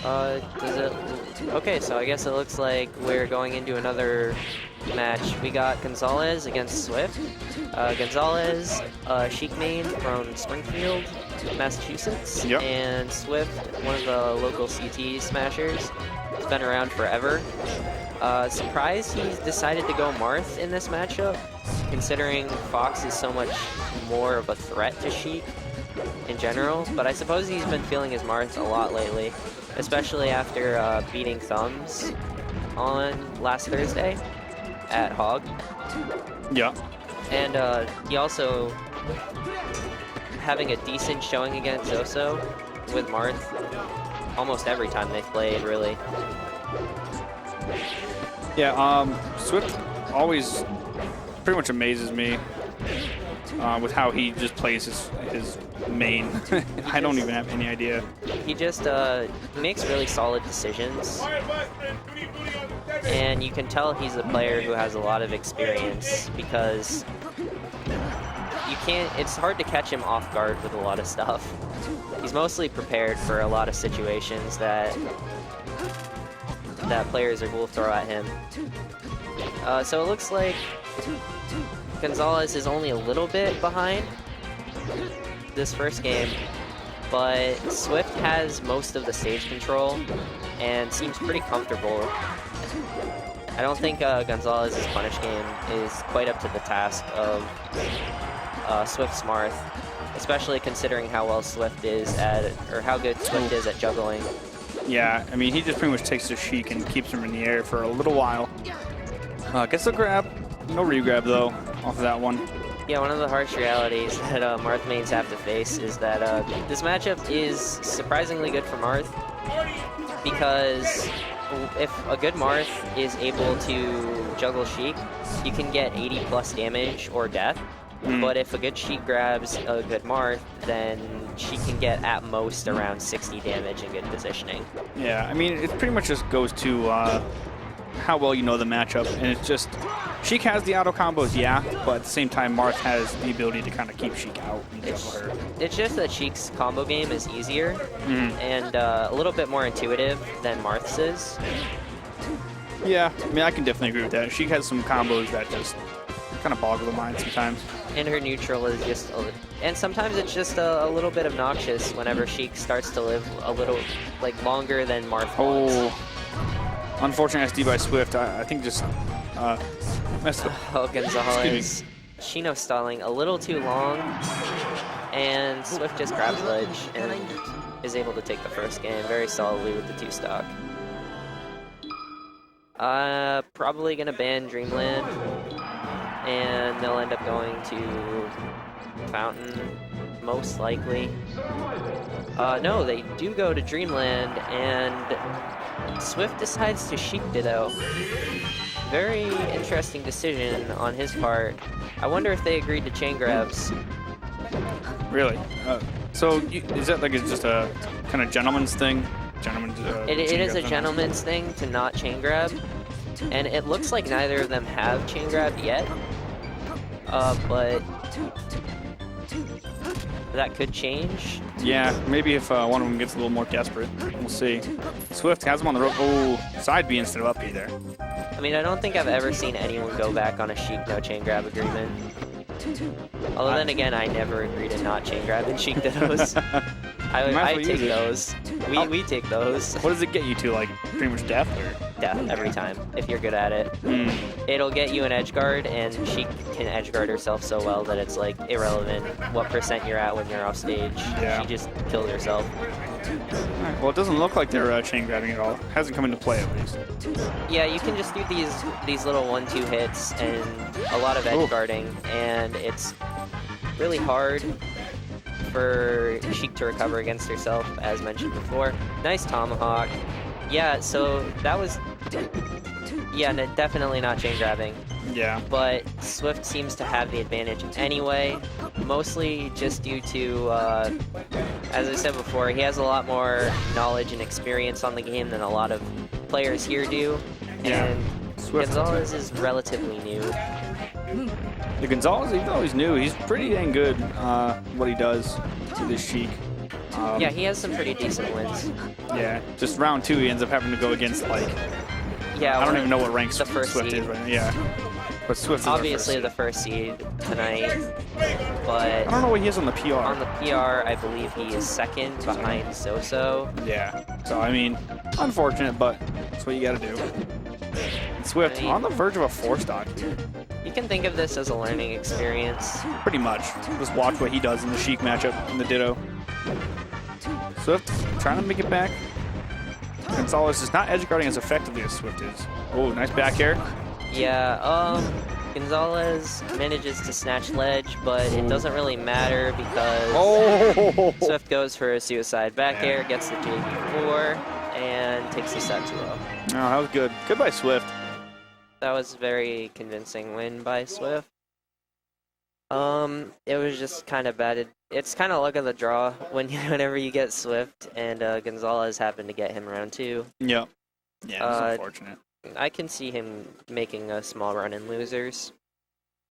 Does it... Okay, so I guess it looks like we're going into another match. We got Gonzales against Swift. Gonzales, Sheik main from Springfield, Massachusetts. Yep. And Swift, one of the local CT smashers. He's been around forever. Surprised he's decided to go Marth in this matchup, considering Fox is so much more of a threat to Sheik in general. But I suppose he's been feeling his Marth a lot lately, especially after beating Thumbs on last Thursday at Hog. Yeah. And he also having a decent showing against Zoso with Marth almost every time they've played, really. Yeah, Swift always pretty much amazes me with how he just plays his main. I don't even have any idea. He just makes really solid decisions. And you can tell he's a player who has a lot of experience because it's hard to catch him off guard with a lot of stuff. He's mostly prepared for a lot of situations that players will throw at him. So it looks like Gonzales is only a little bit behind this first game, but Swift has most of the stage control and seems pretty comfortable. I don't think Gonzales' punish game is quite up to the task of Swift's Marth, especially considering how well Swift is at, or how good Swift is at juggling. Yeah, I mean, he just pretty much takes the Sheik and keeps him in the air for a little while. Gets the grab. No re-grab, though, off of that one. Yeah, one of the harsh realities that Marth mains have to face is that this matchup is surprisingly good for Marth, because if a good Marth is able to juggle Sheik, you can get 80 plus damage or death. But if a good Sheik grabs a good Marth, then she can get at most around 60 damage and good positioning. Yeah, I mean, it pretty much just goes to how well you know the matchup, and it's just Sheik has the auto combos, yeah, but at the same time, Marth has the ability to kind of keep Sheik out and juggle her. It's just that Sheik's combo game is easier and a little bit more intuitive than Marth's is. Yeah, I mean, I can definitely agree with that. Sheik has some combos that just kind of boggle the mind sometimes. And her neutral is just, and sometimes it's just a little bit obnoxious whenever Sheik starts to live a little, like, longer than Marth wants. Unfortunate SD by Swift, I think just messed up. Oh, Gonzales. Shino stalling a little too long, and Swift just grabs ledge and is able to take the first game very solidly with the 2-stock. Probably gonna ban Dreamland, and they'll end up going to Fountain, most likely. No, they do go to Dreamland, and Swift decides to Sheik Ditto. Very interesting decision on his part. I wonder if they agreed to chain grabs. Really? So is that like it's just a kind of gentleman's thing? It is a gentleman's thing to not chain grab, and it looks like neither of them have chain grabbed yet. But that could change. Yeah, maybe if one of them gets a little more desperate. We'll see. Swift has him on the rope. Oh, side B instead of up B there. I mean, I don't think I've ever seen anyone go back on a Sheik no chain grab agreement. Although then again, I never agree to not chain grab in Sheik Dittos. I take those. We take those. What does it get you to, like, pretty much death? Or? Death every time, if you're good at it. It'll get you an edge guard, and she can edge guard herself so well that it's, like, irrelevant what % you're at when you're off stage. Yeah. She just killed herself. Alright, well, it doesn't look like they're chain grabbing at all. Hasn't come into play, at least. Yeah, you can just do these little 1-2 hits and a lot of edge guarding, and it's really hard for Sheik to recover against herself, as mentioned before. Nice tomahawk. Yeah, so that was... Yeah, definitely not chain grabbing. Yeah. But Swift seems to have the advantage anyway, mostly just due to, as I said before, he has a lot more knowledge and experience on the game than a lot of players here do. Yeah. And Swift. Gonzales is relatively new. The Gonzales, even though he's new, he's pretty dang good what he does with his Sheik. Yeah, he has some pretty decent wins. Yeah, just round 2, he ends up having to go against, like, Yeah, I don't even know what rank the first Swift seed. is right now. Yeah. But Swift is Obviously the first seed tonight, but I don't know what he is on the PR. on the PR, I believe he is second behind Soso. Yeah. So, I mean, unfortunate, but that's what you got to do. And Swift on the verge of a 4-stock here. You can think of this as a learning experience. Pretty much. Just watch what he does in the Sheik matchup in the Ditto. Swift trying to make it back. Gonzales is not edge guarding as effectively as Swift is. Oh, nice back air. Yeah, Gonzales manages to snatch ledge, but it doesn't really matter because Swift goes for a suicide back air, gets the JV4, and takes the set 2-0. Oh, that was good. Good by Swift. That was a very convincing win by Swift. It was just kind of bad. It's kind of luck of the draw whenever you get Swift, and Gonzales happened to get him round 2. Yep. Yeah, it was unfortunate. I can see him making a small run in losers.